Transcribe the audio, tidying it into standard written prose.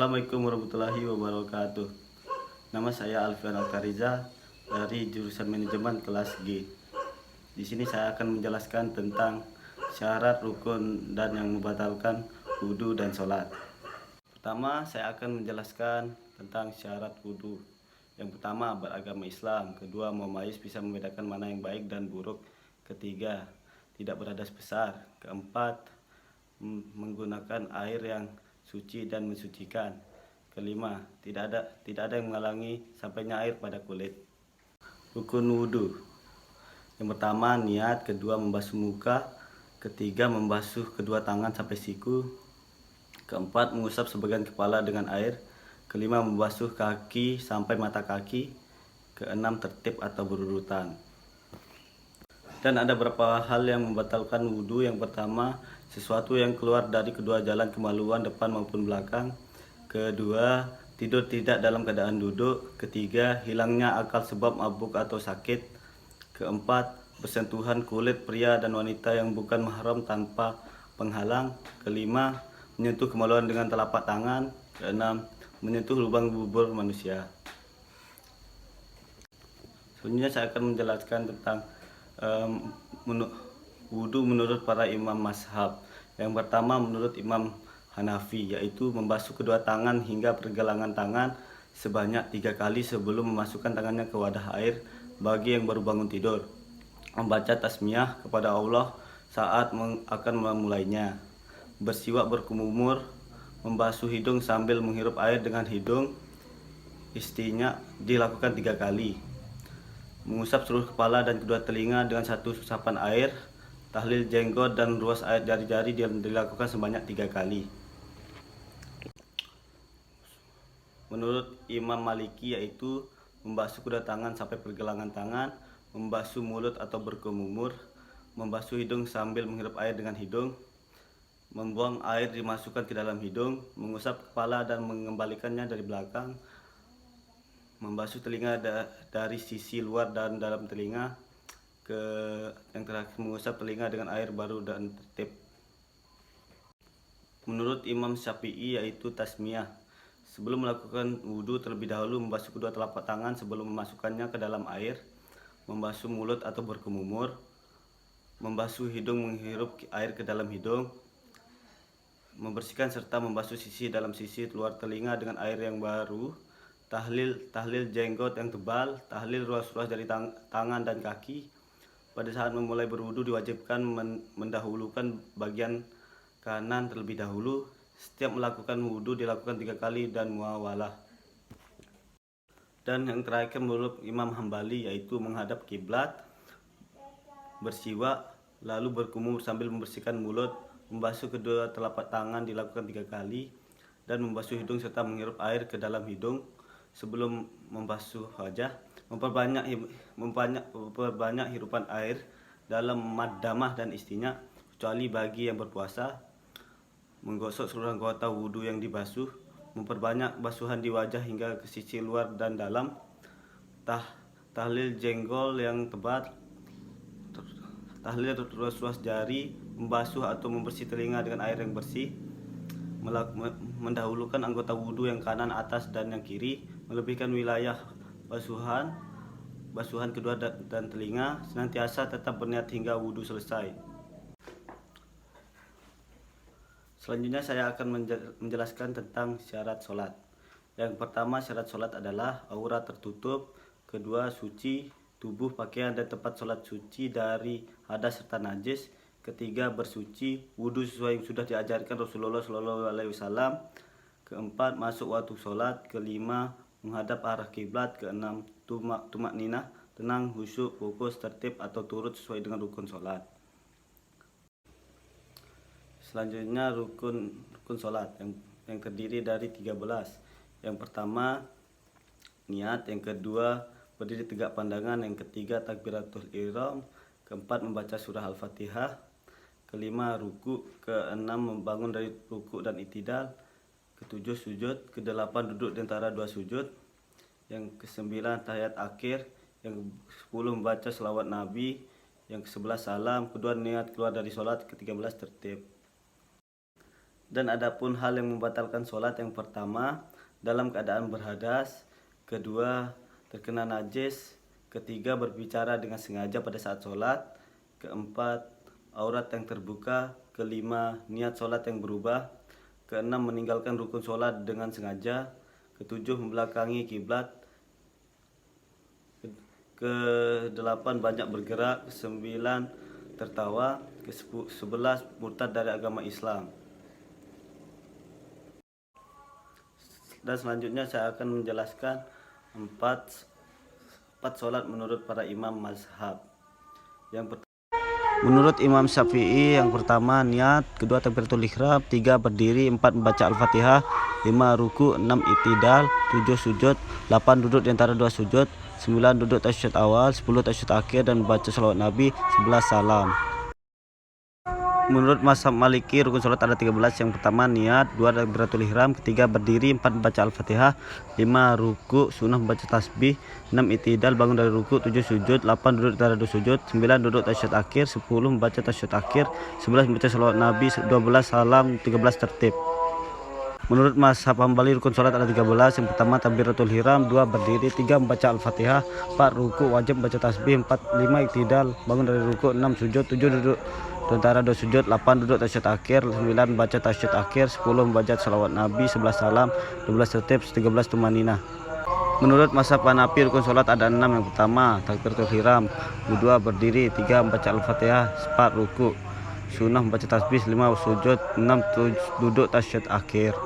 Assalamualaikum warahmatullahi wabarakatuh. Nama saya Alfian Alkariza dari jurusan manajemen kelas G. Di sini saya akan menjelaskan tentang syarat, rukun, dan yang membatalkan wudhu dan sholat. Pertama, saya akan menjelaskan tentang syarat wudhu. Yang pertama, beragama Islam. Kedua, memayis bisa membedakan mana yang baik dan buruk. Ketiga, tidak berhadas besar. Keempat, menggunakan air yang suci dan mensucikan. Kelima, tidak ada yang menghalangi sampainya air pada kulit. Rukun wudhu. Yang pertama, niat. Kedua, membasuh muka. Ketiga, membasuh kedua tangan sampai siku. Keempat, mengusap sebagian kepala dengan air. Kelima, membasuh kaki sampai mata kaki. Keenam, tertib atau berurutan. Dan ada beberapa hal yang membatalkan wudhu. Yang pertama, sesuatu yang keluar dari kedua jalan kemaluan depan maupun belakang. Kedua, tidur tidak dalam keadaan duduk. Ketiga, hilangnya akal sebab mabuk atau sakit. Keempat, bersentuhan kulit pria dan wanita yang bukan mahram tanpa penghalang. Kelima, menyentuh kemaluan dengan telapak tangan. Keenam, menyentuh lubang bubur manusia. Selanjutnya saya akan menjelaskan tentang wudhu menurut para imam mazhab. Yang pertama, menurut Imam Hanafi, yaitu membasuh kedua tangan hingga pergelangan tangan sebanyak 3 kali sebelum memasukkan tangannya ke wadah air bagi yang baru bangun tidur. Membaca tasmiyah kepada Allah saat akan memulainya. Bersiwak berkumur, membasuh hidung sambil menghirup air dengan hidung istinya dilakukan 3 kali. Mengusap seluruh kepala dan kedua telinga dengan satu susapan air. Tahlil jenggot dan ruas air jari-jari dilakukan sebanyak 3 kali. Menurut Imam Maliki, yaitu membasuh kedua tangan sampai pergelangan tangan, membasuh mulut atau berkumur, membasuh hidung sambil menghirup air dengan hidung, membuang air dimasukkan ke dalam hidung, mengusap kepala dan mengembalikannya dari belakang, membasuh telinga dari sisi luar dan dalam telinga, yang terakhir mengusap telinga dengan air baru dan tertib. Menurut Imam Syafi'i, yaitu tasmiyah. Sebelum melakukan wudhu, terlebih dahulu membasuh kedua telapak tangan sebelum memasukkannya ke dalam air, membasuh mulut atau berkumur, membasuh hidung menghirup air ke dalam hidung, membersihkan serta membasuh sisi dalam sisi luar telinga dengan air yang baru, tahlil jenggot yang tebal, tahlil ruas-ruas dari tangan dan kaki. Pada saat memulai berwudu diwajibkan mendahulukan bagian kanan terlebih dahulu. Setiap melakukan wudu dilakukan 3 kali dan muawalah. Dan yang terakhir menurut Imam Hambali, yaitu menghadap kiblat, bersiwak, lalu berkumur sambil membersihkan mulut, membasuh kedua telapak tangan dilakukan 3 kali, dan membasuh hidung serta menghirup air ke dalam hidung sebelum membasuh wajah. Memperbanyak hirupan air dalam maddamah dan istinya, kecuali bagi yang berpuasa. Menggosok seluruh anggota wudhu yang dibasuh. Memperbanyak basuhan di wajah hingga ke sisi luar dan dalam. Tahlil jenggol yang tebal. Tahlil ruas-ruas jari. Membasuh atau membersih telinga dengan air yang bersih. Mendahulukan anggota wudhu yang kanan atas dan yang kiri. Melebihkan wilayah basuhan kedua dan telinga. Senantiasa tetap berniat hingga wudhu selesai. Selanjutnya saya akan menjelaskan tentang syarat sholat. Yang pertama, syarat sholat adalah aurat tertutup. Kedua, suci tubuh, pakaian dan tempat sholat suci dari hadas serta najis. Ketiga, bersuci wudhu sesuai yang sudah diajarkan Rasulullah SAW. Keempat, masuk waktu sholat. Kelima, menghadap arah kiblat. Keenam, tumak ninah, tenang, khusyuk, fokus, tertib atau turut sesuai dengan rukun sholat. Selanjutnya rukun sholat yang terdiri dari 13. Yang pertama, niat. Yang kedua, berdiri tegak pandangan. Yang ketiga, takbiratul ihram. Keempat, membaca surah Al-Fatihah. Kelima, ruku. Keenam, membangun dari ruku dan i'tidal. Ketujuh, sujud. Kedelapan, duduk di antara 2 sujud. Yang kesembilan, tahiyat akhir. Yang ke-10, membaca selawat Nabi. Yang ke-11, salam. Kedua, niat keluar dari sholat. Ke-13, tertib. Dan adapun hal yang membatalkan sholat, yang pertama dalam keadaan berhadas, kedua terkena najis, ketiga berbicara dengan sengaja pada saat sholat, keempat aurat yang terbuka, kelima niat sholat yang berubah, keenam meninggalkan rukun sholat dengan sengaja, ketujuh membelakangi kiblat, ke-8 banyak bergerak, ke-9 tertawa, ke-11 murtad dari agama Islam. Dan selanjutnya saya akan menjelaskan empat sholat menurut para imam mazhab. Menurut Imam Syafi'i, yang pertama niat, kedua takbiratul ihram, 3 berdiri, 4 membaca Al-Fatihah, 5 ruku, 6 i'tidal, 7 sujud, 8 duduk di antara 2 sujud, 9 duduk tasyahud awal, 10 tasyahud akhir, dan membaca shalawat Nabi, 11 salam. Menurut mazhab Maliki, rukun sholat ada 13. Yang pertama niat, 2 takbiratul ihram, ketiga berdiri, 4 membaca Al-Fatihah, 5 ruku, sunnah membaca tasbih, 6 i'tidal bangun dari ruku, 7 sujud, 8 duduk di antara 2 sujud, 9 duduk tasyahud akhir, 10 membaca tasyahud akhir, 11 membaca shalawat Nabi, 12 salam, 13 tertib. Menurut mazhab Hambali, rukun sholat ada 13. Yang pertama takbiratul ihram, 2 berdiri, 3 membaca Al-Fatihah, 4 ruku wajib membaca tasbih, 5 i'tidal bangun dari ruku, 6 sujud, 7 duduk di antara 2 sujud, 8 duduk tasyahud akhir, 9 membaca tasyahud akhir, 10 membaca shalawat Nabi, 11 salam, 12 tertib, 13 tumaninah. Menurut mazhab Hanafi, rukun sholat ada 6. Yang pertama takbiratul ihram, 2 berdiri, 3 membaca Al-Fatihah, 4 ruku, sunnah membaca tasbih, 5 sujud, 6 duduk tasyahud akhir.